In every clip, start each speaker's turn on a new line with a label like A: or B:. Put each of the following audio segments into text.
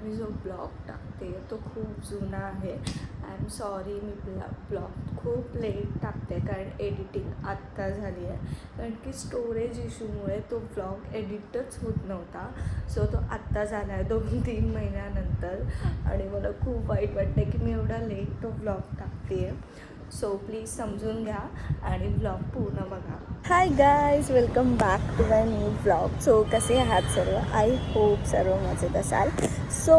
A: मी जो ब्लॉग टाकते तो खूप जुना आहे. I am sorry, me blog खूप लेट टाकते कारण एडिटिंग आत्ता झाली आहे. कारण की स्टोरेज इश्यूमुळे तो ब्लॉग एडिटच होत नव्हता. सो तो आत्ता झाला आहे 2-3 महिन्यानंतर आणि मला खूप वाईट वाटतं की मी एवढा लेट तो ब्लॉग टाकते आहे. सो प्लीज समजून घ्या आणि ब्लॉग पूर्ण बघा. Hi guys, welcome back to my new blog. So कसे आहात सर्व? आय होप सर्व मजेत असाल. सो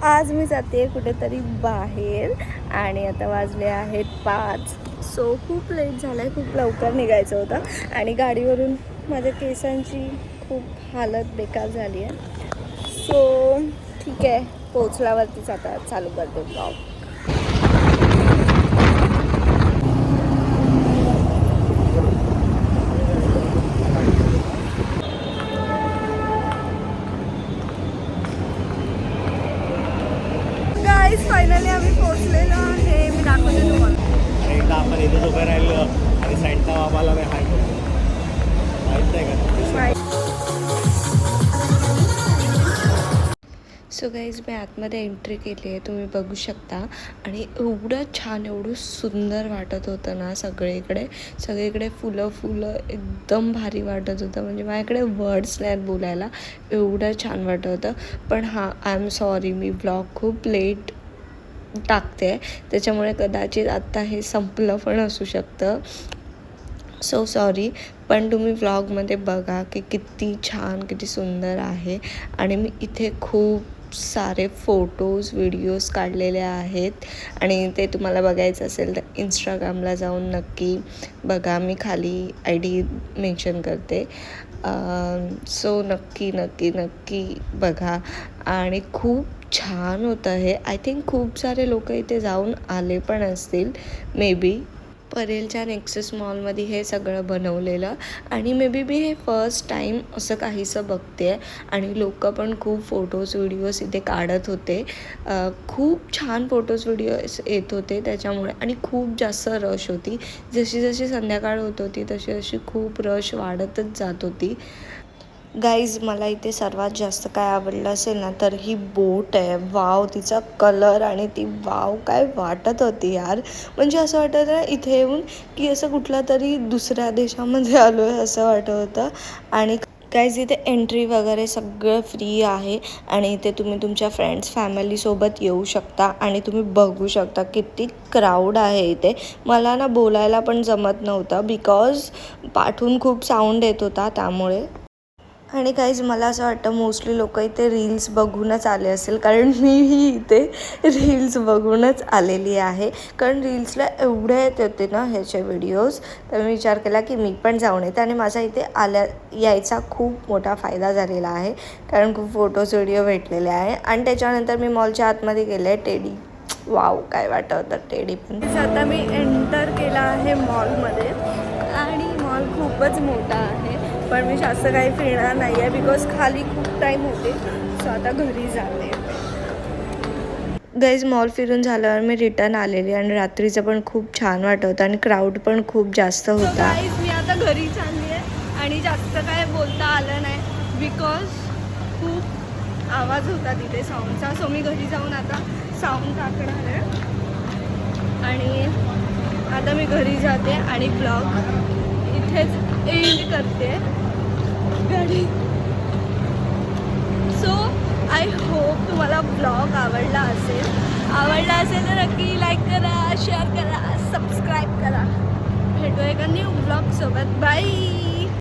A: आज मी जाते कुठेतरी बाहेर आणि आता वाजले आहेत 5. सो खूप लेट झालं आहे, खूप लवकर निघायचं होतं आणि गाडीवरून माझ्या केसांची खूप हालत बेकार झाली आहे. सो ठीक आहे, पोचल्यावरतीच आता चालू करते ब्लॉग. फायनली आम्ही पोहोचलेलो आहे. मी दाखवते तुम्हाला.
B: एकदा आपण इथेच उभे राहिलो आणि साईडला बाबाला मी हाय करतो. माहीत नाही का?
A: सो गाईज, मी आतमध्ये एंट्री केली आहे, तुम्ही बघू शकता. आणि एवढं छान, एवढं सुंदर वाटत होतं ना. सगळीकडे फुलं एकदम भारी वाटत होतं. म्हणजे माझ्याकडे वर्ड्स नाहीत बोलायला, एवढं छान वाटत होतं. पण हां, I am sorry, me blog खूप लेट टाकते, त्याच्यामुळे कदाचित आत्ता हे संपलं पण असू शकतं. So sorry. पण तुम्ही व्लॉगमध्ये बघा की किती छान, किती सुंदर आहे. आणि मी इथे खूप सारे फोटोज, व्हिडिओज काढलेले आहेत आणि ते तुम्हाला बघायचं असेल तर इंस्टाग्रामला जाऊन नक्की बघा. मी खाली ID मेन्शन करते. सो नक्की बघा. आणि खूप छान होतं हे. आय थिंक खूप सारे लोक इथे जाऊन आले पण असतील मे बी. परेलच्या नेक्सस मॉलमध्ये हे सगळं बनवलेलं आणि मे बी मी हे फर्स्ट टाईम असं काहीसं बघते आहे. आणि लोक पण खूप फोटोज, व्हिडिओज इथे काढत होते. खूप छान फोटोज, व्हिडिओज येत होते त्याच्यामुळे. आणि खूप जास्त रश होती. जशी संध्याकाळ होत होती तशी खूप रश वाढतच जात होती. गाईज, मला इथे सर्वात जास्त काय आवडलं असेल ना तर ही बोट आहे. वाव, तिचा कलर आणि ती वाव काय वाटत होती यार. म्हणजे असं वाटत आहे इथे येऊन की असं कुठला तरी दुसऱ्या देशामध्ये आलो आहे असं वाटत होतं. आणि गाईज, इथे एंट्री वगैरे सगळं फ्री आहे आणि इथे तुम्ही तुमच्या फ्रेंड्स, फॅमिलीसोबत येऊ शकता आणि तुम्ही बघू शकता किती क्राऊड आहे इथे. मला ना बोलायला पण जमत नव्हतं बिकॉज पाठून खूप साऊंड येत होता त्यामुळे. आणि काहीच मला असं वाटतं मोस्टली लोक इथे रील्स बघूनच आले असेल, कारण मीही इथे रील्स बघूनच आलेली आहे. कारण रील्सला एवढे येत होते ना ह्याचे व्हिडिओज, तर मी विचार केला की मी पण जाऊन येते. आणि माझा इथे यायचा खूप मोठा फायदा झालेला आहे, कारण खूप फोटोज, व्हिडिओ भेटलेले आहे. आणि त्याच्यानंतर मी मॉलच्या आतमध्ये गेले. टेडी, वाव काय वाटत होतं टेडी पण. आता मी एंटर केला आहे मॉलमध्ये आणि मॉल खूपच मोठा आहे. पण मी जास्त काही फिरणार नाही आहे बिकॉज खाली खूप टाईम होते. सो आता घरी जाते. गाईज, मॉल फिरून झाल्यावर मी रिटर्न आलेली आणि रात्रीचं पण खूप छान वाटत होतं आणि क्राऊड पण खूप जास्त होता. गाईज, मी आता घरी चालली आहे आणि जास्त काय बोलता आलं नाही बिकॉज खूप आवाज होता तिथे साऊंडचा. सो मी घरी जाऊन आता साऊंड टाकणार आहे आणि आता मी घरी जाते आणि ब्लॉग इथेच एंड करते गाडी. सो आय होप तुम्हाला ब्लॉग आवडला असेल तर नक्की लाईक करा, शेअर करा, सबस्क्राईब करा. भेटूया एका न्यू ब्लॉग सोबत. बाय.